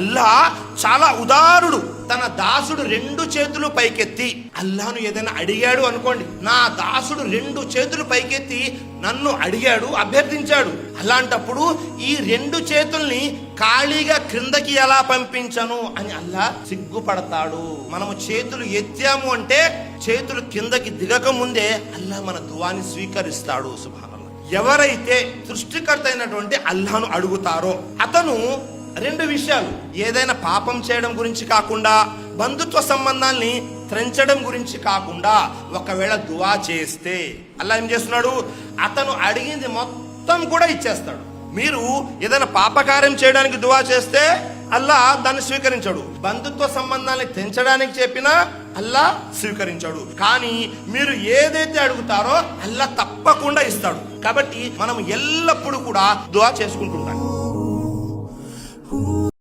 అల్లా చాలా ఉదారుడు. తన దాసుడు 2 చేతులు పైకెత్తి అల్లాను ఏదైనా అడిగాడు అనుకోండి, నా దాసుడు 2 చేతులు పైకెత్తి నన్ను అడిగాడు, అభ్యర్థించాడు. అలాంటప్పుడు ఈ 2 చేతుల్ని ఖాళీగా క్రిందకి ఎలా పంపించను అని అల్లా సిగ్గుపడతాడు. మనము చేతులు ఎత్తాము అంటే చేతులు కిందకి దిగక ముందే అల్లా మన దువాని స్వీకరిస్తాడు. సుబ్హానల్లాహ్. ఎవరైతే సృష్టికర్త అయినటువంటి అల్లాను అడుగుతారో అతను 2 విషయాలు, ఏదైనా పాపం చేయడం గురించి కాకుండా, బంధుత్వ సంబంధాల్ని త్రెంచడం గురించి కాకుండా ఒకవేళ దువా చేస్తే అల్లా ఏం చేస్తున్నాడు, అతను అడిగింది మొత్తం కూడా ఇచ్చేస్తాడు. మీరు ఏదైనా పాపకార్యం చేయడానికి దువా చేస్తే అల్లా దాన్ని స్వీకరించాడు. బంధుత్వ సంబంధాన్ని తెంచడానికి చెప్పినా అల్లా స్వీకరించాడు. కానీ మీరు ఏదైతే అడుగుతారో అల్లా తప్పకుండా ఇస్తాడు. కాబట్టి మనం ఎల్లప్పుడూ కూడా దువా చేసుకుంటుంటాం.